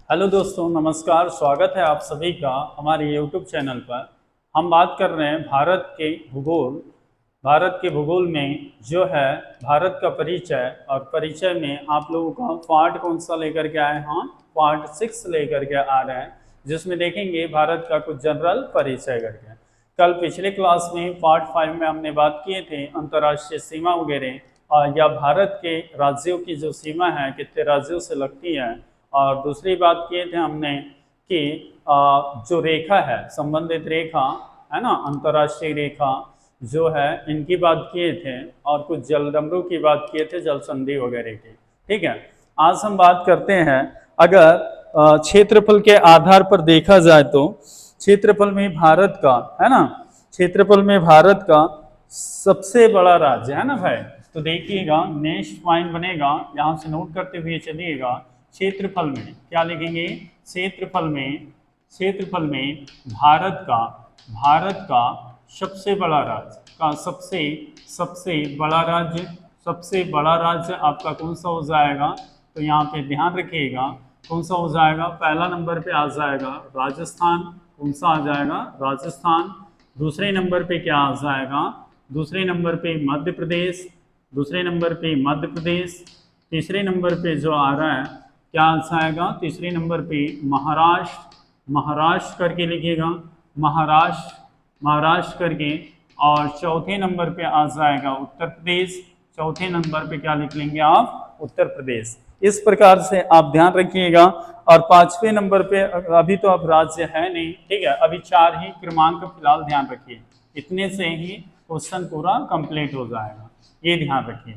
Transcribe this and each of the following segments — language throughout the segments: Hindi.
हेलो दोस्तों, नमस्कार। स्वागत है आप सभी का हमारे यूट्यूब चैनल पर। हम बात कर रहे हैं भारत के भूगोल में जो है भारत का परिचय। और परिचय में आप लोगों का पार्ट कौन सा लेकर के आए हैं? पार्ट 6 लेकर के आ रहे हैं, जिसमें देखेंगे भारत का कुछ जनरल परिचय करके। कल पिछले क्लास में पार्ट 5 में हमने बात किए थे अंतर्राष्ट्रीय सीमा वगैरह, या भारत के राज्यों की जो सीमा है कितने राज्यों से लगती है। और दूसरी बात किए थे हमने कि जो रेखा है, संबंधित रेखा है ना, अंतर्राष्ट्रीय रेखा जो है, इनकी बात किए थे। और कुछ जलडमरू की बात किए थे, जल संधि वगैरह की। ठीक है, आज हम बात करते हैं, अगर क्षेत्रफल के आधार पर देखा जाए तो क्षेत्रफल में भारत का, है ना, क्षेत्रफल में भारत का सबसे बड़ा राज्य है ना भाई। तो देखिएगा, नेक्स्ट पॉइंट बनेगा, यहाँ से नोट करते हुए चलिएगा। क्षेत्रफल में क्या लिखेंगे? क्षेत्रफल में भारत का सबसे बड़ा राज्य का सबसे बड़ा राज्य आपका कौन सा हो जाएगा? तो यहाँ पे ध्यान रखिएगा, कौन सा हो जाएगा? पहला नंबर पे आ जाएगा राजस्थान। कौन सा आ जाएगा? राजस्थान। दूसरे नंबर पे क्या आ जाएगा? दूसरे नंबर पे मध्य प्रदेश। तीसरे नंबर पे जो आ रहा है क्या आ जाएगा? तीसरे नंबर पे महाराष्ट्र करके लिखिएगा, महाराष्ट्र करके। और चौथे नंबर पे आ जाएगा उत्तर प्रदेश। चौथे नंबर पे क्या लिख लेंगे आप? उत्तर प्रदेश। इस प्रकार से आप ध्यान रखिएगा। और पांचवें नंबर पे अभी तो अब राज्य है नहीं, ठीक है, अभी 4 ही क्रमांक फिलहाल ध्यान रखिए। इतने से ही क्वेश्चन पूरा कंप्लीट हो जाएगा, ये ध्यान रखिए।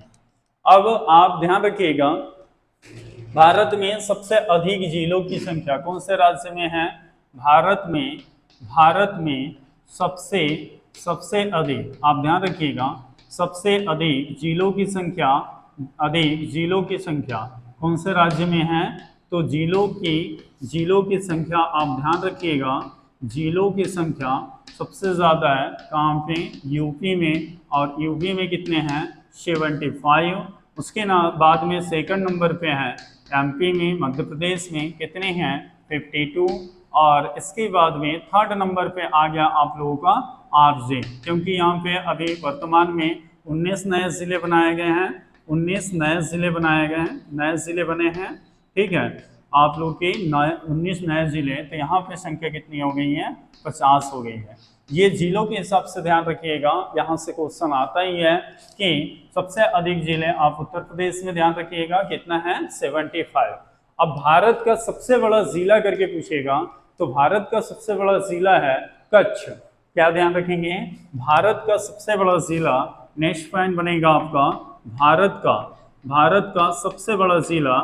अब आप ध्यान रखिएगा, भारत में सबसे अधिक जिलों की संख्या कौन से राज्य में है? भारत में सबसे अधिक, आप ध्यान रखिएगा, सबसे अधिक जिलों की संख्या कौन से राज्य में है? तो जिलों की संख्या आप ध्यान रखिएगा, जिलों की संख्या सबसे ज़्यादा है कहाँ पे? यूपी में। और यूपी में कितने हैं? 75। उसके बाद में सेकंड नंबर पे है एमपी में, मध्य प्रदेश में कितने हैं? 52। और इसके बाद में थर्ड नंबर पे आ गया आप लोगों का आरजे, क्योंकि यहाँ पे अभी वर्तमान में 19 नए जिले बनाए गए हैं। 19 नए जिले बने हैं, ठीक है। आप लोग के 19 नए जिले, तो यहाँ पे संख्या कितनी हो गई है? 50 हो गई है। ये जिलों के हिसाब से ध्यान रखिएगा, यहाँ से क्वेश्चन आता ही है कि सबसे अधिक जिले आप उत्तर प्रदेश में, ध्यान रखिएगा कितना है? 75। अब भारत का सबसे बड़ा जिला करके पूछेगा, तो भारत का सबसे बड़ा जिला है कच्छ। क्या ध्यान रखेंगे? भारत का सबसे बड़ा जिला, नेक्स्ट पॉइंट बनेगा आपका, भारत का सबसे बड़ा जिला,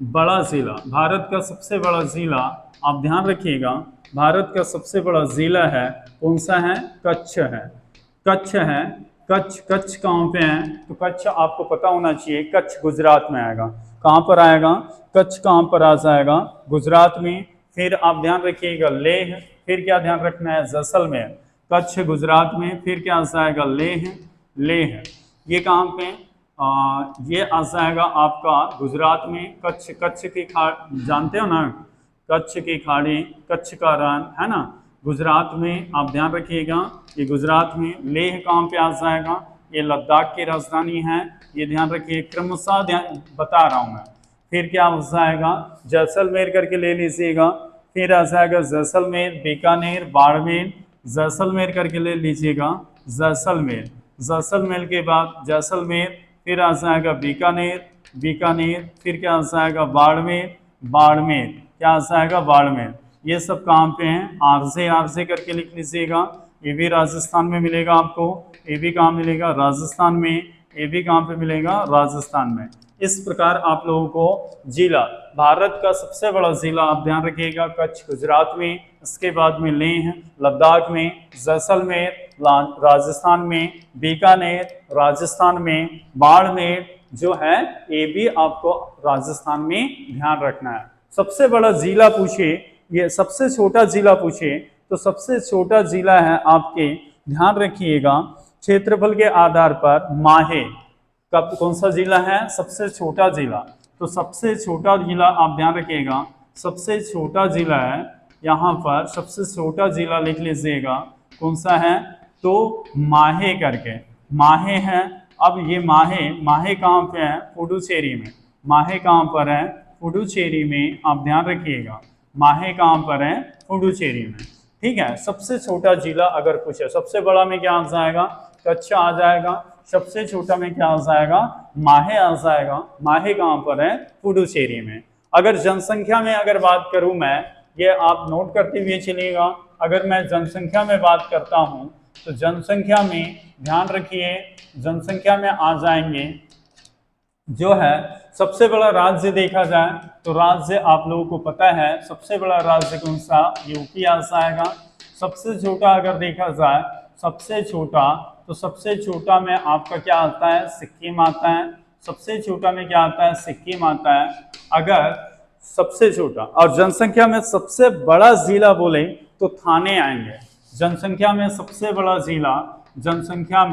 भारत का सबसे बड़ा जिला, आप ध्यान रखिएगा, भारत का सबसे बड़ा जिला है कौन सा है? कच्छ है। कच्छ कहाँ पे है? तो कच्छ आपको पता होना चाहिए, कच्छ गुजरात में आएगा। कहाँ पर आएगा? कच्छ कहाँ पर आ जाएगा? गुजरात में। फिर आप ध्यान रखिएगा लेह, फिर क्या ध्यान रखना है? जैसलमेर। कच्छ गुजरात में, फिर क्या आ जाएगा? लेह। ये कहाँ पे? ये आ जाएगा आपका गुजरात में। कच्छ की खाड़ी जानते हो ना, कच्छ की खाड़ी, कच्छ का रण, है ना, गुजरात में। आप ध्यान रखिएगा, ये गुजरात में। लेह कहाँ पे आ जाएगा? ये लद्दाख की राजधानी है, ये ध्यान रखिए, क्रमशः बता रहा हूँ मैं। फिर क्या हो जाएगा? जैसलमेर करके ले लीजिएगा। फिर आ जाएगा जैसलमेर, बीकानेर, बाड़मेर। जैसलमेर करके ले लीजिएगा, जैसलमेर के बाद जैसलमेर, फिर आ जाएगा बीकानेर, फिर क्या आ जाएगा? बाड़मेर, क्या आ जाएगा? बाड़मेर। ये सब कहाँ पे हैं? आरजे करके लिख लीजिएगा। ये भी राजस्थान में मिलेगा आपको। ये भी कहाँ मिलेगा? राजस्थान में। ये भी कहाँ पे मिलेगा? राजस्थान में। इस प्रकार आप लोगों को जिला, भारत का सबसे बड़ा जिला आप ध्यान रखिएगा कच्छ गुजरात में, इसके बाद में लेह लद्दाख में, जैसलमेर राजस्थान में, बीकानेर राजस्थान में, बाड़मेर जो है ये भी आपको राजस्थान में ध्यान रखना है। सबसे बड़ा जिला पूछे, ये सबसे छोटा जिला पूछे, तो सबसे छोटा जिला है आपके, ध्यान रखिएगा, क्षेत्रफल के आधार पर माहे। कब कौन सा जिला है सबसे छोटा जिला? तो सबसे छोटा जिला आप ध्यान रखिएगा, सबसे छोटा जिला है यहाँ पर, सबसे छोटा जिला लिख लीजिएगा कौन सा है, तो माहे करके, माहे है। अब ये माहे, माहे कहाँ पे है, पुडुचेरी में। माहे कहाँ पर है, पुडुचेरी में, आप ध्यान रखिएगा माहे कहाँ पर है, पुडुचेरी में। ठीक है, सबसे छोटा जिला अगर पूछे, सबसे बड़ा में क्या आ जाएगा, कच्छ आ जाएगा, सबसे छोटा में क्या आ जाएगा, माहे आ जाएगा। माहे कहाँ पर है, पुडुचेरी में। अगर जनसंख्या में अगर बात करूं मैं, ये आप नोट करते हुए चलिएगा, अगर मैं जनसंख्या में बात करता हूं तो जनसंख्या में ध्यान रखिए, जनसंख्या में आ जाएंगे जो है सबसे बड़ा राज्य देखा जाए तो राज्य आप लोगों को पता है सबसे बड़ा राज्य कौन सा, यूपी आ जाएगा। सबसे छोटा अगर देखा जाए, सबसे छोटा, तो सबसे छोटा में आपका क्या आता है, सिक्किम आता है। सबसे छोटा में क्या आता है, सिक्किम आता है। अगर सबसे छोटा और जनसंख्या में सबसे बड़ा जिला बोले तो थाने आएंगे। जनसंख्या में सबसे बड़ा जिला, जनसंख्या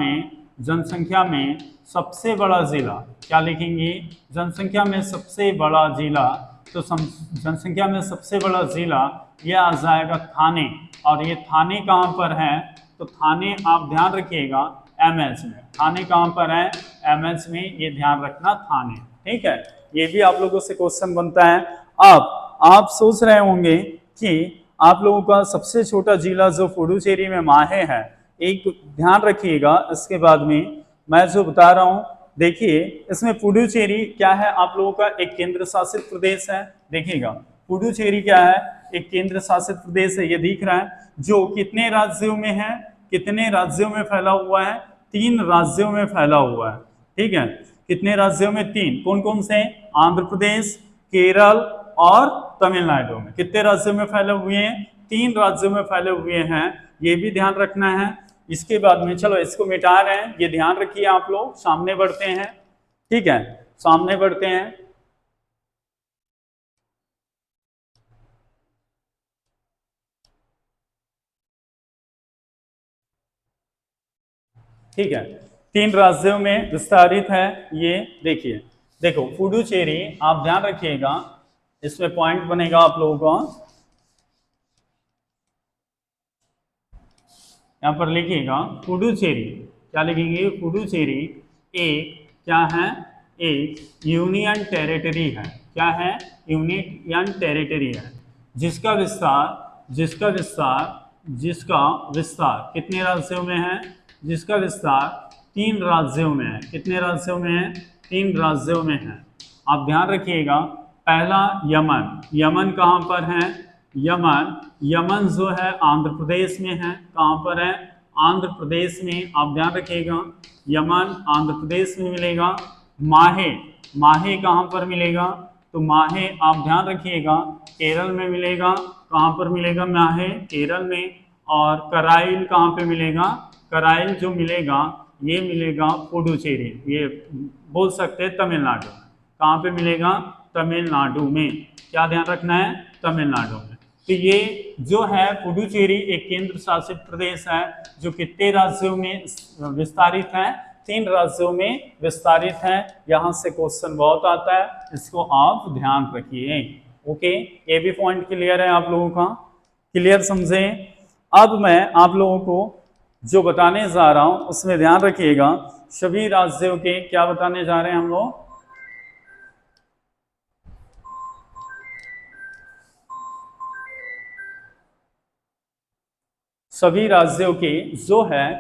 में सबसे बड़ा जिला क्या लिखेंगे, जनसंख्या में सबसे बड़ा जिला, तो जनसंख्या में सबसे बड़ा जिला ये आ जाएगा थाने। और ये थाने कहाँ पर है, तो थाने आप ध्यान रखिएगा एमएच में। थाने कहाँ पर है, एमएच में, ये ध्यान रखना थाने। ठीक है, ये भी आप लोगों से क्वेश्चन बनता है। अब आप सोच रहे होंगे कि आप लोगों का सबसे छोटा जिला जो पुडुचेरी में माहे है, एक ध्यान रखिएगा इसके बाद में मैं जो बता रहा हूं, देखिए इसमें पुडुचेरी क्या है, आप लोगों का एक केंद्र शासित प्रदेश है। देखिएगा पुडुचेरी क्या है, एक केंद्र शासित प्रदेश है, ये दिख रहा है, जो कितने राज्यों में है, कितने राज्यों में फैला हुआ है, 3 राज्यों में फैला हुआ है। ठीक है, कितने राज्यों में, 3, कौन कौन से, आंध्र प्रदेश, केरल और तमिलनाडु में। कितने राज्यों में फैले हुए हैं, 3 राज्यों में फैले हुए हैं, ये भी ध्यान रखना है। इसके बाद में चलो इसको मिटा रहे हैं, ये ध्यान रखिए आप लोग, सामने बढ़ते हैं। ठीक है, सामने बढ़ते हैं। ठीक है, 3 राज्यों में विस्तारित है ये। देखिए, देखो पुडुचेरी, आप ध्यान रखिएगा, इसमें पॉइंट बनेगा आप लोगों का, यहाँ पर लिखिएगा पुडुचेरी, क्या लिखेंगे, पुडुचेरी एक क्या है, एक यूनियन टेरिटरी है। क्या है, यूनियन टेरिटरी है, जिसका विस्तार, जिसका विस्तार कितने राज्यों में है, जिसका विस्तार 3 राज्यों में है। कितने राज्यों में है, 3 राज्यों में है। आप ध्यान रखिएगा, पहला यमन, यमन कहाँ पर है, यमन जो है आंध्र प्रदेश में है। कहाँ पर है, आंध्र प्रदेश में, आप ध्यान रखिएगा, यमन आंध्र प्रदेश में मिलेगा। माहे कहाँ पर मिलेगा, तो माहे आप ध्यान रखिएगा केरल में मिलेगा। कहाँ पर मिलेगा माहे, केरल में। और कराइल कहाँ पे मिलेगा, कराइल जो मिलेगा ये मिलेगा पुडुचेरी, ये बोल सकते हैं तमिलनाडु में। कहाँ पे मिलेगा, तमिलनाडु में। क्या ध्यान रखना है, तमिलनाडु में। तो ये जो है पुडुचेरी एक केंद्र शासित प्रदेश है, जो कितने राज्यों में विस्तारित है, 3 राज्यों में विस्तारित है। यहाँ से क्वेश्चन बहुत आता है, इसको आप ध्यान रखिए। ओके, ये भी पॉइंट क्लियर है आप लोगों का, क्लियर समझे। अब मैं आप लोगों को जो बताने जा रहा हूं उसमें ध्यान रखिएगा, सभी राज्यों के क्या बताने जा रहे हैं हम लोग, सभी राज्यों के जो है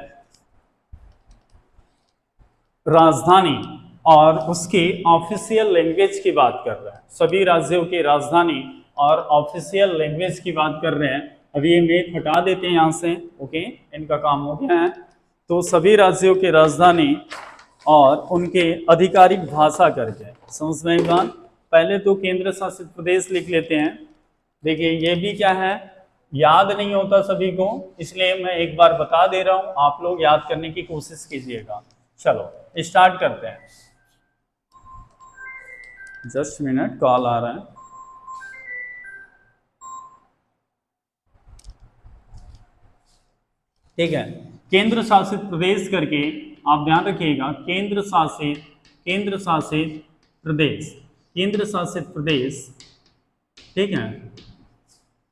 राजधानी और उसके ऑफिशियल लैंग्वेज की बात कर रहे हैं। सभी राज्यों की राजधानी और ऑफिशियल लैंग्वेज की बात कर रहे हैं। अभी ये मेल हटा देते हैं यहाँ से, ओके, इनका काम हो गया है। तो सभी राज्यों की राजधानी और उनके आधिकारिक भाषा करके, समझ में बात। पहले तो केंद्र शासित प्रदेश लिख लेते हैं। देखिए ये भी क्या है, याद नहीं होता सभी को, इसलिए मैं एक बार बता दे रहा हूं, आप लोग याद करने की कोशिश कीजिएगा। चलो स्टार्ट करते हैं। जस्ट मिनट, कॉल आ रहा है। ठीक है, केंद्र शासित प्रदेश करके आप ध्यान रखिएगा, केंद्र शासित प्रदेश। केंद्र शासित प्रदेश, ठीक है,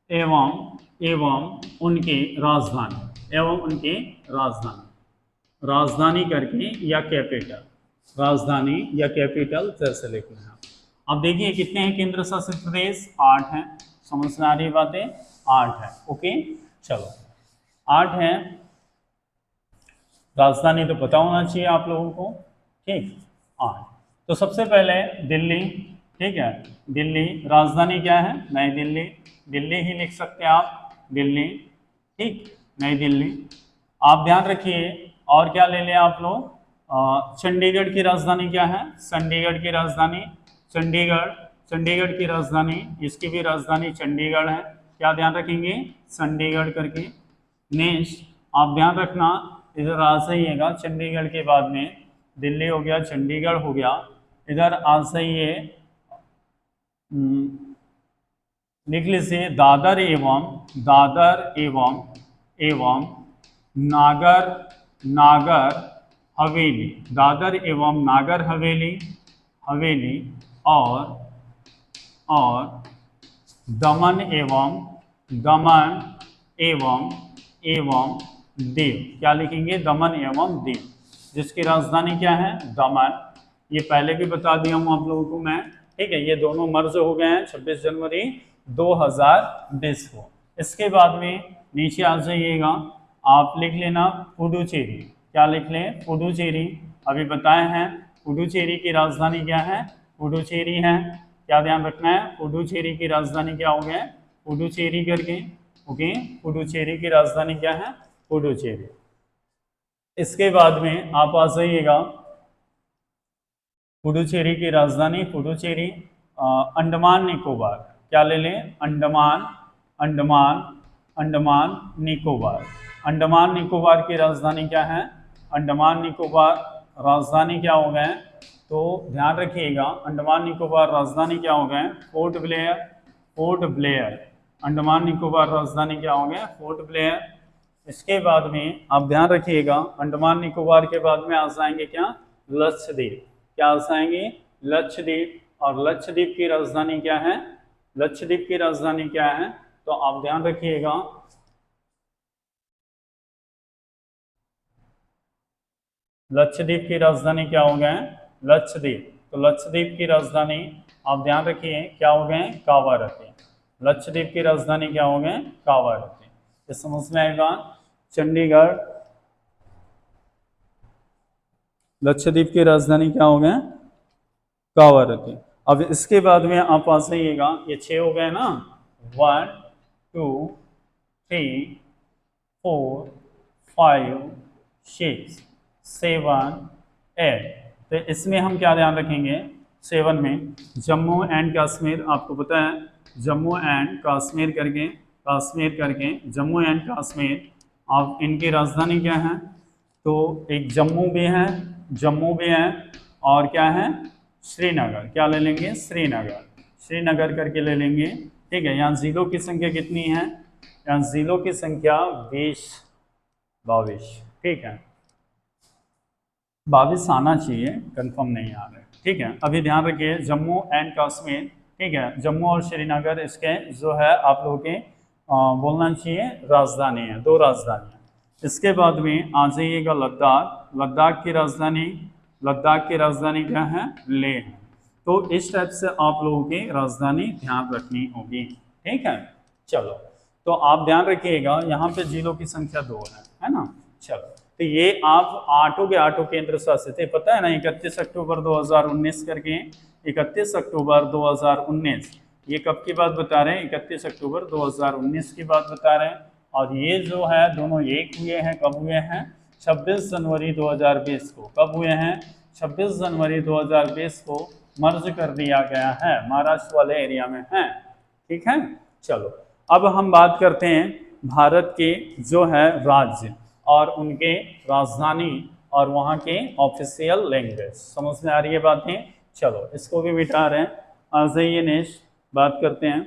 एवं एवं उनके राजधानी, एवं उनके राजधानी, राजधानी करके या कैपिटल, राजधानी या कैपिटल जैसे लिखना है। अब देखिए कितने हैं केंद्र शासित प्रदेश, 8 हैं। समझ में आ रही बातें, 8 है। ओके, चलो 8 है। राजधानी तो पता होना चाहिए आप लोगों को, ठीक। 8 तो सबसे पहले दिल्ली, ठीक है, दिल्ली राजधानी क्या है, नई दिल्ली, दिल्ली ही लिख सकते हैं आप, दिल्ली, ठीक, नई दिल्ली। आप ध्यान रखिए, और क्या ले लें आप लोग, चंडीगढ़ की राजधानी क्या है, चंडीगढ़ की राजधानी, चंडीगढ़, चंडीगढ़ की राजधानी, इसकी भी राजधानी चंडीगढ़ है, क्या ध्यान रखेंगे, चंडीगढ़ करके। नेक्स्ट आप ध्यान रखना, इधर आ जाइएगा, चंडीगढ़ के बाद में दिल्ली हो गया, चंडीगढ़ हो गया, इधर आ जाइए, लिख लीजिए दादर एवं, दादर एवं एवं नागर, नागर हवेली, दादर एवं नागर हवेली, हवेली, और दमन एवं, दमन एवं दीव, क्या लिखेंगे, दमन एवं दीव, जिसकी राजधानी क्या है, दमन। ये पहले भी बता दिया हूँ आप लोगों को मैं, ठीक है। ये दोनों मर्ज हो गए हैं 26 जनवरी 2020 को। इसके बाद में नीचे आ जाइएगा, आप लिख लेना पुडुचेरी, क्या लिख लें, पुडुचेरी, अभी बताए हैं पुडुचेरी की राजधानी क्या है, पुडुचेरी है, क्या ध्यान रखना है, पुडुचेरी की राजधानी क्या हो गया, पुडुचेरी करके। ओके, पुडुचेरी की राजधानी क्या है, पुडुचेरी। इसके बाद में आप आ जाइएगा, पुडुचेरी की राजधानी पुडुचेरी, अंडमान निकोबार, क्या ले लें, अंडमान, अंडमान, अंडमान निकोबार, अंडमान निकोबार की राजधानी क्या है, अंडमान निकोबार राजधानी क्या हो गए, तो ध्यान रखिएगा, अंडमान निकोबार राजधानी क्या हो गए, port Blair, port Blair, Andaman Nicobar राजधानी क्या हो गया, पोर्ट ब्लेयर। इसके बाद में आप ध्यान रखिएगा, अंडमान निकोबार के बाद में आ जाएंगे क्या, लक्षद्वीप, क्या आ जाएंगे, लक्षद्वीप, और लक्षद्वीप की राजधानी क्या है, लक्षद्वीप की राजधानी क्या है, तो आप ध्यान रखिएगा, लक्षद्वीप की राजधानी क्या हो गए, लक्षद्वीप, तो लक्षद्वीप की राजधानी आप ध्यान रखिए क्या हो गए, कावारत्ती, लक्षद्वीप की राजधानी क्या हो गए, कावारत्ती। ये समझ में आएगा, चंडीगढ़, लक्षद्वीप की राजधानी क्या हो गए, कावारत्ती। अब इसके बाद में आप आ जाइएगा, ये 6 हो गए ना, 1 2 3 4 5 6 7 8, तो इसमें हम क्या ध्यान रखेंगे, 7 में जम्मू एंड कश्मीर, आपको पता है जम्मू एंड कश्मीर करके, कश्मीर करके, जम्मू एंड कश्मीर, अब इनकी राजधानी क्या है, तो एक जम्मू भी है, जम्मू भी है, और क्या है, श्रीनगर, क्या ले लेंगे, श्रीनगर, श्रीनगर करके ले लेंगे, ठीक है। यहाँ जिलों की संख्या कितनी है, यहाँ जिलों की संख्या 22, ठीक है, 22 आना चाहिए, कंफर्म नहीं आ रहा है, ठीक है। अभी ध्यान रखिए जम्मू एंड कश्मीर, ठीक है, जम्मू और श्रीनगर इसके जो है आप लोगों के बोलना चाहिए राजधानी है, 2 राजधानी है। इसके बाद में आ जाइएगा लद्दाख, लद्दाख की राजधानी, लद्दाख की राजधानी क्या है, लेह है। तो इस टाइप से आप लोगों की राजधानी ध्यान रखनी होगी, ठीक है। चलो, तो आप ध्यान रखिएगा, यहाँ पे जिलों की संख्या 2 है ना। चलो, तो ये आप 8 के 8 केंद्र शासित है, पता है ना, 31 अक्टूबर 2019 करके, 31 अक्टूबर 2019, ये कब की बात बता रहे हैं, 31 अक्टूबर 2019 की बात बता रहे हैं। और ये जो है दोनों एक हुए हैं, कब हुए हैं, 26 जनवरी 2020 को, कब हुए हैं, 26 जनवरी 2020 को मर्ज कर दिया गया है, महाराष्ट्र वाले एरिया में है, ठीक है। चलो, अब हम बात करते हैं भारत के जो है राज्य और उनके राजधानी और वहाँ के ऑफिशियल लैंग्वेज, समझ में आ रही है बातें। चलो, इसको भी मिटा रहे हैं, आ जाइए नेक्स्ट बात करते हैं।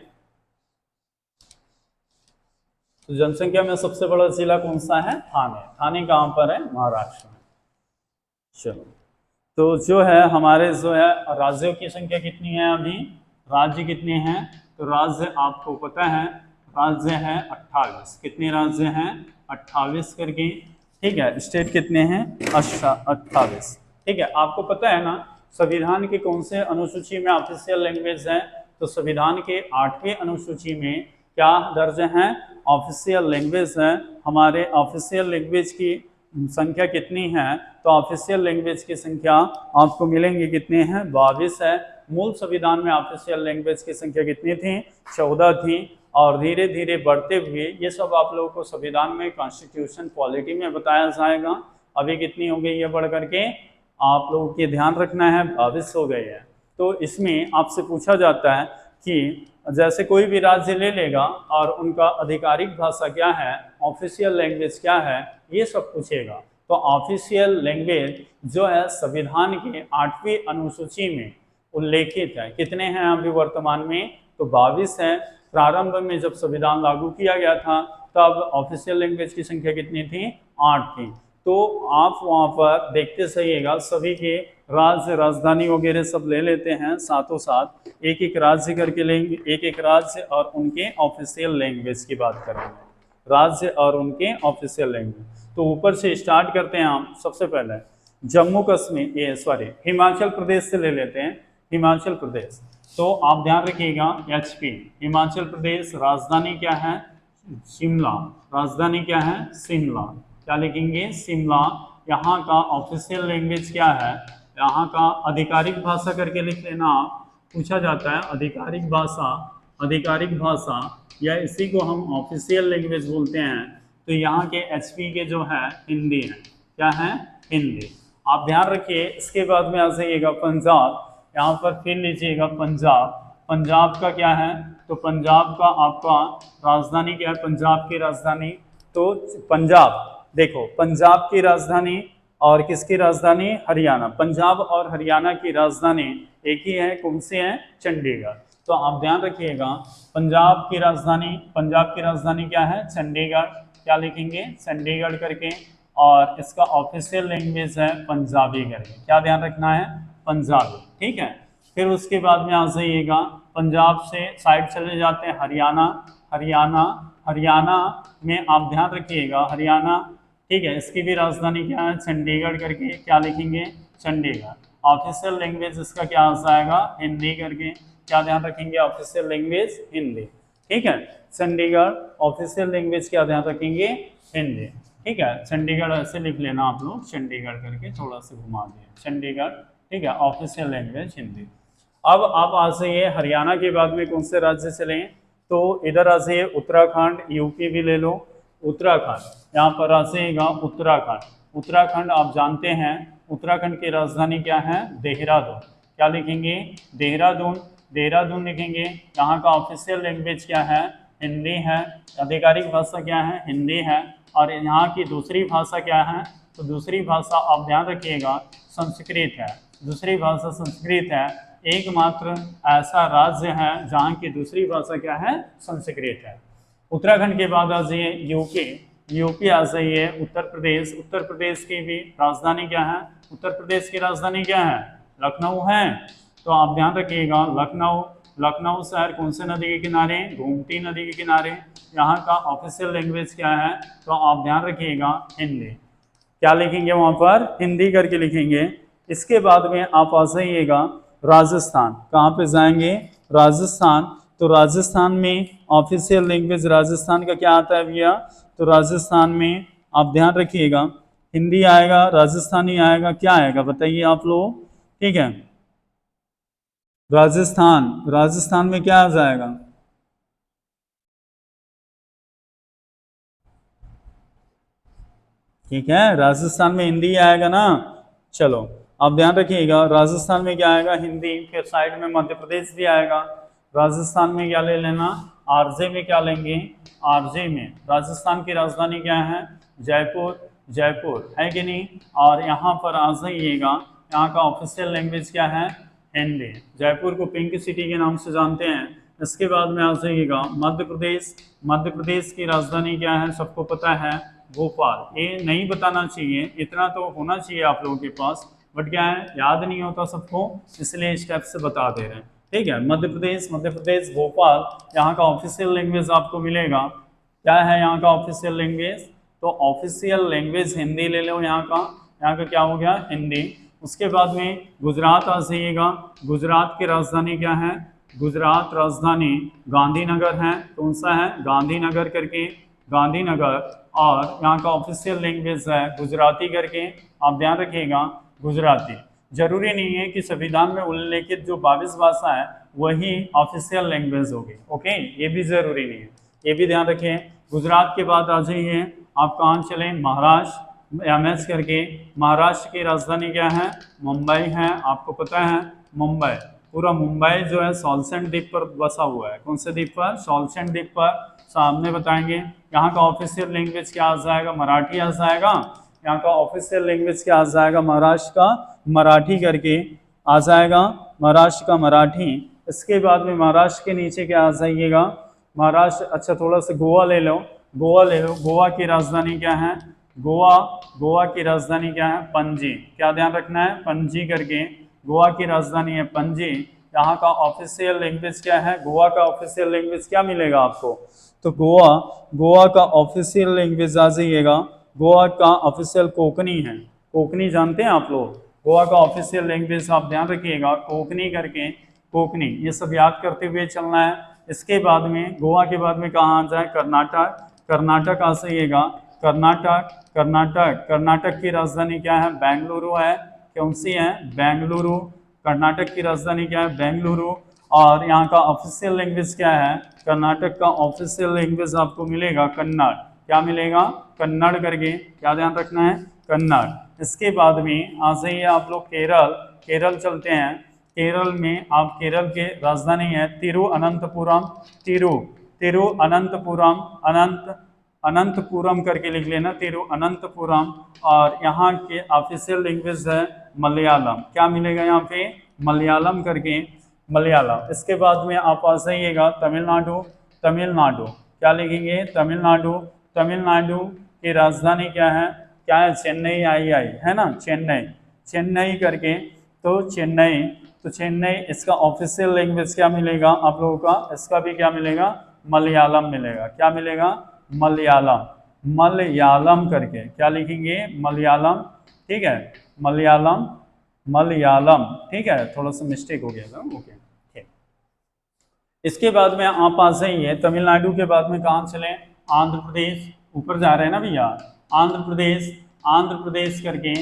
तो जनसंख्या में सबसे बड़ा जिला कौन सा है, थाने, थाने कहाँ पर है, महाराष्ट्र में। चलो, तो जो है हमारे जो है राज्यों की संख्या कितनी है अभी, राज्य कितने हैं, तो राज्य आपको पता है राज्य है 28। कितने राज्य हैं, 28 करके, ठीक है। स्टेट कितने हैं, 28, ठीक है। आपको पता है ना संविधान के कौन से अनुसूची में ऑफिशियल लैंग्वेज है, तो संविधान के 8वें अनुसूची में क्या दर्ज है, ऑफिशियल लैंग्वेज है। हमारे ऑफिशियल लैंग्वेज की संख्या कितनी है, तो ऑफिशियल लैंग्वेज की संख्या आपको मिलेंगी कितने हैं, 22 है। मूल संविधान में ऑफिशियल लैंग्वेज की संख्या कितनी थी, 14 थी। और धीरे धीरे बढ़ते हुए ये सब आप लोगों को संविधान में कॉन्स्टिट्यूशन पॉलिटी में बताया जाएगा। अभी कितनी हो गई है बढ़ करके, आप लोगों के ध्यान रखना है 22 हो गई है। तो इसमें आपसे पूछा जाता है कि जैसे कोई भी राज्य ले लेगा और उनका आधिकारिक भाषा क्या है, ऑफिशियल लैंग्वेज क्या है, ये सब पूछेगा। तो ऑफिशियल लैंग्वेज जो है संविधान के 8वीं अनुसूची में उल्लेखित है। कितने हैं अभी वर्तमान में, तो 22 है। प्रारंभ में जब संविधान लागू किया गया था तब ऑफिशियल लैंग्वेज की संख्या कितनी थी, 8 थी। तो आप वहाँ पर देखते सहिएगा सभी के राज्य राजधानी वगैरह सब ले लेते हैं, साथों साथ एक एक राज्य करके लेंगे, एक एक राज्य और उनके ऑफिशियल लैंग्वेज की बात करेंगे, राज्य और उनके ऑफिशियल लैंग्वेज। तो ऊपर से स्टार्ट करते हैं हम। सबसे पहले जम्मू कश्मीर, ये सॉरी हिमाचल प्रदेश से ले लेते हैं। हिमाचल प्रदेश, तो आप ध्यान रखिएगा HP, हिमाचल प्रदेश, राजधानी क्या है, शिमला, राजधानी क्या है, शिमला, क्या लिखेंगे, शिमला। यहाँ का ऑफिशियल लैंग्वेज क्या है, यहाँ का आधिकारिक भाषा करके लिख लेना आप, पूछा जाता है आधिकारिक भाषा, आधिकारिक भाषा या इसी को हम ऑफिशियल लैंग्वेज बोलते हैं। तो यहाँ के HP के जो है हिंदी है, क्या है, हिंदी। आप ध्यान रखिए। इसके बाद में आ जाइएगा पंजाब, यहाँ पर फिर लीजिएगा पंजाब। पंजाब का क्या है, तो पंजाब का आपका राजधानी क्या है, पंजाब की राजधानी, तो पंजाब, देखो पंजाब की राजधानी और किसकी राजधानी, हरियाणा। पंजाब और हरियाणा की राजधानी एक ही है, कौन सी है, चंडीगढ़। तो आप ध्यान रखिएगा पंजाब की राजधानी क्या है, चंडीगढ़, क्या लिखेंगे, चंडीगढ़ करके। और इसका ऑफिशियल लैंग्वेज है पंजाबी करके, क्या ध्यान रखना है, पंजाबी, ठीक है। फिर उसके बाद में आ जाइएगा पंजाब से साइड चले जाते हैं हरियाणा, हरियाणा में आप ध्यान रखिएगा हरियाणा, ठीक है। इसकी भी राजधानी क्या है, चंडीगढ़ करके, क्या लिखेंगे, चंडीगढ़। ऑफिशियल लैंग्वेज इसका क्या आ जाएगा, हिंदी करके, क्या ध्यान रखेंगे, ऑफिशियल लैंग्वेज हिंदी, ठीक है। चंडीगढ़ ऑफिशियल लैंग्वेज क्या ध्यान रखेंगे, हिंदी, ठीक है। चंडीगढ़ ऐसे लिख लेना आप लोग, चंडीगढ़ करके थोड़ा सा घुमा दिया, चंडीगढ़, ठीक है। Official language Hindi. अब आप आ जाइए हरियाणा के बाद में कौन से राज्य चले, तो इधर आ जाइए उत्तराखंड, यूपी भी ले लो, उत्तराखंड, यहाँ पर आ जाइएगा उत्तराखंड। उत्तराखंड आप जानते हैं उत्तराखंड की राजधानी क्या है, देहरादून, क्या लिखेंगे, देहरादून, देहरादून लिखेंगे। यहाँ का ऑफिशियल लैंग्वेज क्या है, हिंदी है, आधिकारिक भाषा क्या है, हिंदी है। और यहाँ की दूसरी भाषा क्या है, तो दूसरी भाषा आप ध्यान रखिएगा संस्कृत है, दूसरी भाषा संस्कृत है। एकमात्र ऐसा राज्य है जहाँ की दूसरी भाषा क्या है, संस्कृत है। उत्तराखंड के बाद आ जाइए यूपी, यूपी आ जाइए उत्तर प्रदेश, उत्तर प्रदेश की भी राजधानी क्या है, उत्तर प्रदेश की राजधानी क्या है, लखनऊ है। तो आप ध्यान रखिएगा लखनऊ, लखनऊ शहर कौन से नदी के किनारे, गोमती नदी के किनारे। यहाँ का ऑफिशियल लैंग्वेज क्या है, तो आप ध्यान रखिएगा हिंदी, क्या लिखेंगे वहाँ पर, हिंदी करके लिखेंगे। इसके बाद में आप आ जाइएगा राजस्थान, कहाँ पे जाएंगे, राजस्थान। तो राजस्थान में ऑफिशियल लैंग्वेज राजस्थान का क्या आता है भैया, तो राजस्थान में आप ध्यान रखिएगा हिंदी आएगा, राजस्थानी आएगा, क्या आएगा बताइए आप लोग, ठीक है। राजस्थान, राजस्थान में क्या आ जाएगा, ठीक है, राजस्थान में हिंदी आएगा ना। चलो आप ध्यान रखिएगा राजस्थान में क्या आएगा, हिंदी। फिर साइड में मध्य प्रदेश भी आएगा। राजस्थान में क्या ले लेना, आरजे में क्या लेंगे, आरजे में राजस्थान की राजधानी क्या है, जयपुर, जयपुर है कि नहीं। और यहाँ पर आ जाइएगा, यहाँ का ऑफिशियल लैंग्वेज क्या है, हिंदी। जयपुर को पिंक सिटी के नाम से जानते हैं। इसके बाद में आ जाइएगा मध्य प्रदेश, मध्य प्रदेश की राजधानी क्या है, सबको पता है, भोपाल। ये नहीं बताना चाहिए, इतना तो होना चाहिए आप लोगों के पास, बट क्या है याद नहीं होता सबको, इसलिए स्टेप से बता दे रहे हैं। ठीक है, मध्य प्रदेश भोपाल, यहाँ का ऑफिशियल लैंग्वेज आपको मिलेगा। क्या है यहाँ का ऑफिशियल लैंग्वेज? तो ऑफिशियल लैंग्वेज हिंदी ले लो यहाँ का क्या हो गया? हिंदी। उसके बाद में गुजरात आ जाइएगा। गुजरात की राजधानी क्या है? गुजरात राजधानी गांधीनगर है। कौन सा है? गांधीनगर करके, गांधीनगर। और यहाँ का ऑफिशियल लैंग्वेज है गुजराती करके, आप ध्यान रखिएगा गुजराती। जरूरी नहीं है कि संविधान में उल्लेखित जो 22 भाषा है वही ऑफिशियल लैंग्वेज होगी। ओके, ये भी जरूरी नहीं है, ये भी ध्यान रखें। गुजरात के बाद आ जाइए आप कहाँ चले? महाराष्ट्र, MS करके। महाराष्ट्र की राजधानी क्या है? मुंबई है, आपको पता है मुंबई। पूरा मुंबई जो है सॉल्सेंट द्वीप पर बसा हुआ है। कौन से द्वीप पर? सॉल्सेंट द्वीप पर। सामने बताएंगे। यहाँ का ऑफिशियल लैंग्वेज क्या आ जाएगा? मराठी आ जाएगा। यहाँ का ऑफिशियल लैंग्वेज क्या आ जाएगा? महाराष्ट्र का मराठी करके आ जाएगा, महाराष्ट्र का मराठी। इसके बाद में महाराष्ट्र के नीचे क्या आ जाइएगा? महाराष्ट्र, अच्छा थोड़ा सा गोवा ले लो, गोवा ले लो। गोवा की राजधानी क्या है? गोवा की राजधानी क्या है? पणजी। क्या ध्यान रखना है? पणजी करके गोवा की राजधानी है पणजी। यहाँ का ऑफिशियल लैंग्वेज क्या है? गोवा का ऑफिशियल लैंग्वेज क्या मिलेगा आपको? तो गोवा का ऑफिशियल लैंग्वेज आ जाइएगा। गोवा का ऑफिशियल कोंकणी है। कोंकणी जानते हैं आप लोग? गोवा का ऑफिशियल लैंग्वेज आप ध्यान रखिएगा कोंकणी करके, कोंकणी। ये सब याद करते हुए चलना है। इसके बाद में गोवा के बाद में कहाँ आ जाए? कर्नाटक। कर्नाटक आ जाइएगा। कर्नाटक की राजधानी क्या है? बेंगलुरु है। कौन सी है? बेंगलुरु। कर्नाटक की राजधानी क्या है? बेंगलुरु। और यहाँ का ऑफिशियल लैंग्वेज क्या है? कर्नाटक का ऑफिशियल लैंग्वेज आपको मिलेगा कन्नड़। क्या मिलेगा? कन्नड़ करके। क्या ध्यान रखना है? कन्नड़। इसके बाद में आ जाइए आप लोग केरल। केरल चलते हैं। केरल में आप, केरल के राजधानी है तिरुअनंतपुरम। तिरुअनंतपुरम, अनंतपुरम करके लिख लेना, तिरुअनंतपुरम। और यहाँ के ऑफिशियल लैंग्वेज है मलयालम। क्या मिलेगा यहाँ पे? मलयालम करके, मलयालम। इसके बाद में आप आ जाइएगा तमिलनाडु। तमिलनाडु क्या लिखेंगे? तमिलनाडु। तमिलनाडु की राजधानी क्या है? क्या है? चेन्नई आई है ना, चेन्नई करके। तो चेन्नई, इसका ऑफिशियल लैंग्वेज क्या मिलेगा आप लोगों का? इसका भी क्या मिलेगा? मलयालम मिलेगा। क्या मिलेगा? मलयालम करके। क्या लिखेंगे? मलयालम। ठीक है, मलयालम। ठीक है, थोड़ा सा मिस्टेक हो गया था। ओके, ठीक। इसके बाद में आप आ जाइए तमिलनाडु के बाद में कहाँ चले? आंध्र प्रदेश। ऊपर जा रहे हैं ना भैया, आंध्र प्रदेश करके,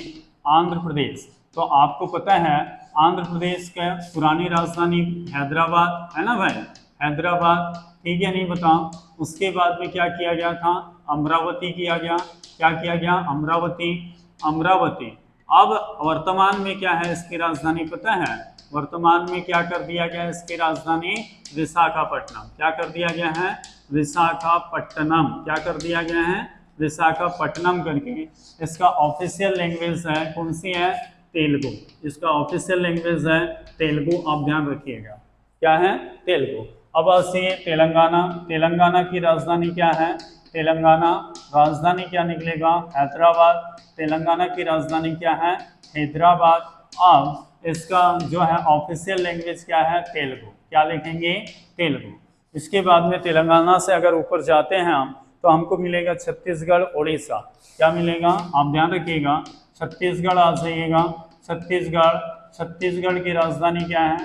आंध्र प्रदेश। तो आपको पता है आंध्र प्रदेश का पुरानी राजधानी हैदराबाद है ना भाई, हैदराबाद। ठीक है, नहीं बताओ। उसके बाद में क्या किया गया था? अमरावती किया गया। क्या किया गया? अमरावती। अब वर्तमान में क्या है इसकी राजधानी पता है? वर्तमान में क्या कर दिया गया? इसकी राजधानी विशाखापट्टनम। क्या कर दिया गया है? विशाखापट्टनम। क्या कर दिया गया है? विशाखापट्टनम करके। इसका ऑफिशियल लैंग्वेज है कौन सी है? तेलुगु। इसका ऑफिशियल लैंग्वेज है तेलुगु, आप ध्यान रखिएगा। क्या है? तेलुगु। अब आइए तेलंगाना। तेलंगाना की राजधानी क्या है? तेलंगाना राजधानी क्या निकलेगा? हैदराबाद। तेलंगाना की राजधानी क्या है? हैदराबाद। अब इसका जो है ऑफिशियल लैंग्वेज क्या है? तेलुगु। क्या लिखेंगे? तेलुगु। इसके बाद में तेलंगाना से अगर ऊपर जाते हैं हम तो हमको मिलेगा छत्तीसगढ़, उड़ीसा। क्या मिलेगा? आप ध्यान रखिएगा, छत्तीसगढ़ आ जाइएगा। छत्तीसगढ़ की राजधानी क्या है?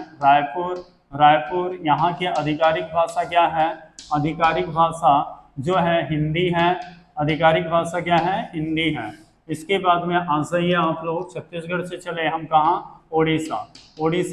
रायपुर। यहाँ की आधिकारिक भाषा क्या है? आधिकारिक भाषा जो है हिंदी है। आधिकारिक भाषा क्या है? हिंदी है। इसके बाद में आ जाइए आप लोग, छत्तीसगढ़ से चले हम कहाँ? उड़ीसा।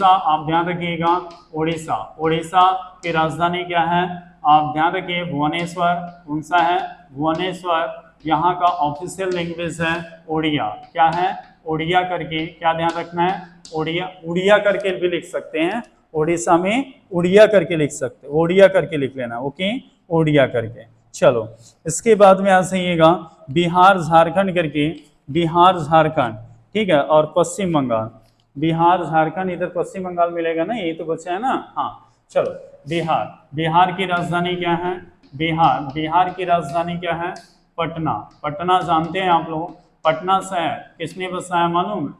आप ध्यान रखिएगा, उड़ीसा की राजधानी क्या है? आप ध्यान रखिए भुवनेश्वर। कौन सा है? भुवनेश्वर। यहाँ का ऑफिशियल लैंग्वेज है ओडिया। क्या है? ओडिया करके। क्या ध्यान रखना है? उड़िया करके भी लिख सकते हैं, उड़ीसा में उड़िया करके लिख सकते, ओडिया करके लिख लेना। ओके, ओडिया करके। चलो, इसके बाद में आ जाइएगा बिहार झारखंड करके, बिहार झारखंड। ठीक है, और पश्चिम बंगाल। बिहार झारखंड, इधर पश्चिम बंगाल मिलेगा ना, यही तो बचा है ना। हाँ, चलो, बिहार की राजधानी क्या है? बिहार की राजधानी क्या है? पटना। जानते हैं आप लोग? पटना शहर किसने बसाया मालूम?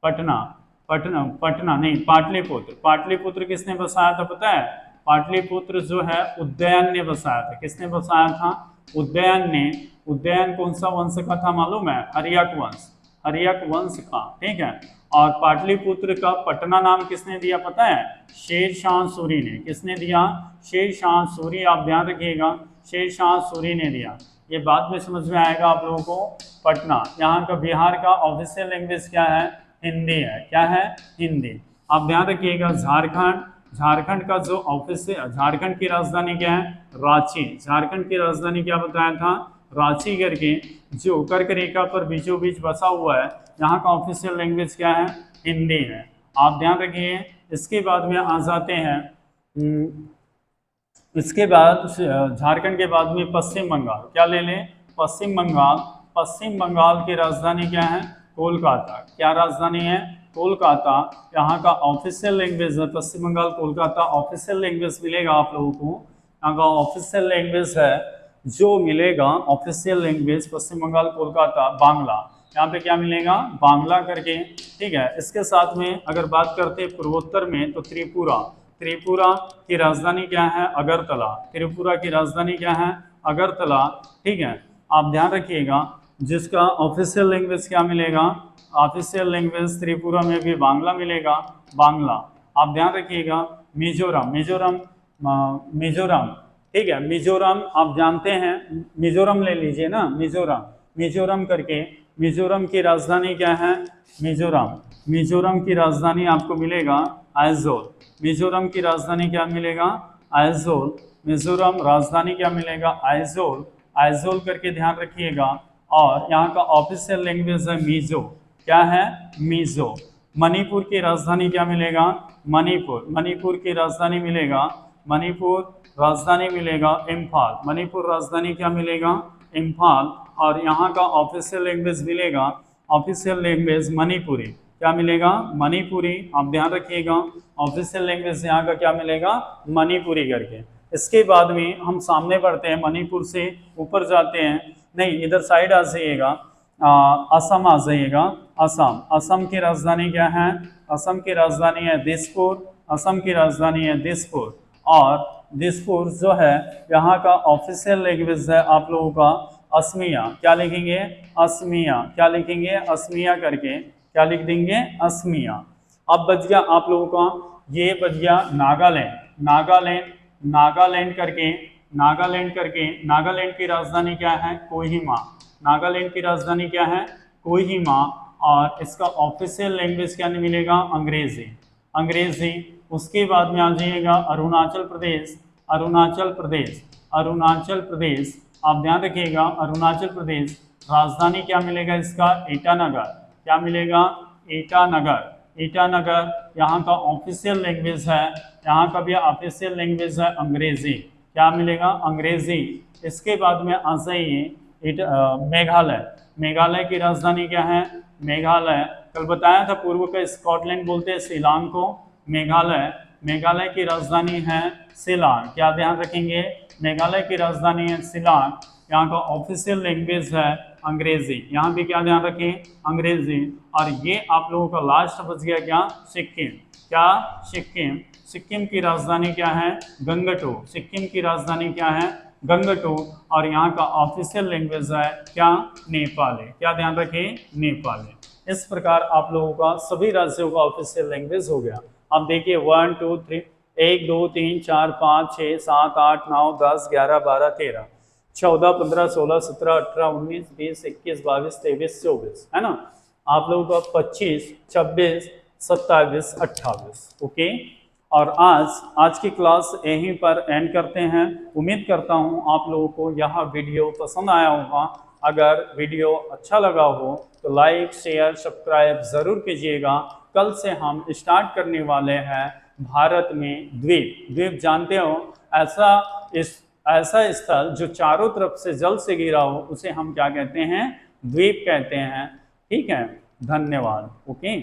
पटना, पटना पटना नहीं, पाटलिपुत्र। पाटलिपुत्र किसने बसाया था पता है? पाटलिपुत्र जो है उदयन ने बसाया था। किसने बसाया था? उदयन ने। उदयन कौन सा वंश का था मालूम है? हर्यक वंश, हर्यक वंश का, ठीक है। और पाटलिपुत्र का पटना नाम किसने दिया पता है? शेरशाह सूरी ने। किसने दिया? शेरशाह सूरी। आप ध्यान रखिएगा, शेरशाह सूरी ने दिया। ये बाद में समझ में आएगा आप लोगों को। पटना, यहाँ का बिहार का ऑफिशियल लैंग्वेज क्या है? हिंदी है। क्या है? हिंदी। आप ध्यान रखिएगा, झारखंड, झारखंड का जो ऑफिशियल, झारखंड की राजधानी क्या है? रांची। झारखंड की राजधानी क्या बताया था? रांची करके, जो कर्क रेखा पर बीचों बीच बसा हुआ है। यहाँ का ऑफिशियल लैंग्वेज क्या है? हिंदी है। आप ध्यान रखिए। इसके बाद में आ जाते हैं, इसके बाद झारखंड के बाद में पश्चिम बंगाल। क्या ले लें? पश्चिम बंगाल। पश्चिम बंगाल की राजधानी क्या है? कोलकाता। क्या राजधानी है? कोलकाता। यहाँ का ऑफिशियल लैंग्वेज है पश्चिम बंगाल कोलकाता। ऑफिशियल लैंग्वेज मिलेगा आप लोगों को, यहाँ का ऑफिशियल लैंग्वेज है जो मिलेगा, ऑफिशियल लैंग्वेज पश्चिम बंगाल कोलकाता, बांग्ला। यहाँ पे क्या मिलेगा? बांग्ला करके, ठीक है। इसके साथ में अगर बात करते हैं पूर्वोत्तर में, तो त्रिपुरा। त्रिपुरा की राजधानी क्या है? अगरतला। त्रिपुरा की राजधानी क्या है? अगरतला, ठीक है। आप ध्यान रखिएगा, जिसका ऑफिशियल लैंग्वेज क्या मिलेगा? ऑफिशियल लैंग्वेज त्रिपुरा में भी बांग्ला मिलेगा, बांग्ला। आप ध्यान रखिएगा। मिजोरम, मिजोरम, मिजोरम, ठीक है। मिजोरम आप जानते हैं, मिजोरम ले लीजिए ना, मिजोरम, मिजोरम करके। मिजोरम की राजधानी क्या है? मिजोरम। मिजोरम की राजधानी आपको मिलेगा आइजोल। मिजोरम की राजधानी क्या मिलेगा? आइजोल। मिजोरम राजधानी क्या मिलेगा? आइजोल। आइजोल करके ध्यान रखिएगा। और यहाँ का ऑफिशियल लैंग्वेज है मीजो। क्या है? मीजो। मणिपुर की राजधानी क्या मिलेगा? मणिपुर। मणिपुर की राजधानी मिलेगा, मणिपुर राजधानी मिलेगा इम्फाल। मणिपुर राजधानी क्या मिलेगा? इम्फाल। और यहाँ का ऑफिशियल लैंग्वेज मिलेगा, ऑफिशियल लैंग्वेज मणिपुरी। क्या मिलेगा? मणिपुरी। आप ध्यान रखिएगा, ऑफिशियल लैंग्वेज यहाँ का क्या मिलेगा? मणिपुरी करके। इसके बाद में हम सामने बढ़ते हैं, मणिपुर से ऊपर जाते हैं, नहीं इधर साइड आ जाइएगा, असम आ जाइएगा। असम। असम की राजधानी क्या है? असम की राजधानी है दिसपुर। असम की राजधानी है दिसपुर। और दिसपुर जो है, यहाँ का ऑफिशियल लैंग्वेज है आप लोगों का असमिया। क्या लिखेंगे? असमिया। क्या लिखेंगे? असमिया करके। क्या लिख देंगे? असमिया। अब बच गया आप लोगों का, ये बच गया नागालैंड। नागालैंड, नागालैंड करके, नागालैंड करके। नागालैंड की राजधानी क्या है? कोहिमा। नागालैंड की राजधानी क्या है? कोहिमा। और इसका ऑफिशियल लैंग्वेज क्या मिलेगा? अंग्रेजी। अंग्रेजी। उसके बाद में आ जाइएगा अरुणाचल प्रदेश। अरुणाचल प्रदेश, अरुणाचल प्रदेश। आप ध्यान रखिएगा, अरुणाचल प्रदेश राजधानी क्या मिलेगा इसका? ईटानगर। क्या मिलेगा? ईटानगर। ईटानगर। यहाँ का ऑफिशियल लैंग्वेज है, यहाँ का भी ऑफिशियल लैंग्वेज है अंग्रेजी। क्या मिलेगा? अंग्रेजी। इसके बाद में आ जाइए मेघालय। मेघालय की राजधानी क्या है? मेघालय। कल बताया था पूर्व का स्कॉटलैंड बोलते हैं शिलांग को। मेघालय, मेघालय की राजधानी है शिलांग। क्या ध्यान रखेंगे? मेघालय की राजधानी है शिलांग। यहाँ का ऑफिशियल लैंग्वेज है अंग्रेजी। यहाँ भी क्या ध्यान रखें? अंग्रेजी। और ये आप लोगों का लास्ट बच गया क्या? सिक्किम। क्या? सिक्किम। सिक्किम की राजधानी क्या है? गंगटो। सिक्किम की राजधानी क्या है? गंगटो। और यहाँ का ऑफिशियल लैंग्वेज है क्या? नेपाली। क्या ध्यान रखें? नेपाली। इस प्रकार आप लोगों का सभी राज्यों का ऑफिशियल लैंग्वेज हो गया। अब देखिए 1 2 3 1 2 3 4 5 6 7 8 9 10 11 12 13 14 15 16 17 18 19 20 21 22 23 24 है ना। आप लोगों का 25 26 27 28। ओके। और आज की क्लास यहीं पर एंड करते हैं। उम्मीद करता हूं आप लोगों को यह वीडियो पसंद आया होगा। अगर वीडियो अच्छा लगा हो तो लाइक शेयर सब्सक्राइब ज़रूर कीजिएगा। कल से हम स्टार्ट करने वाले हैं भारत में द्वीप। द्वीप जानते हो, ऐसा स्थल जो चारों तरफ से जल से घिरा हो, उसे हम क्या कहते हैं? द्वीप कहते हैं। ठीक है, धन्यवाद। ओके।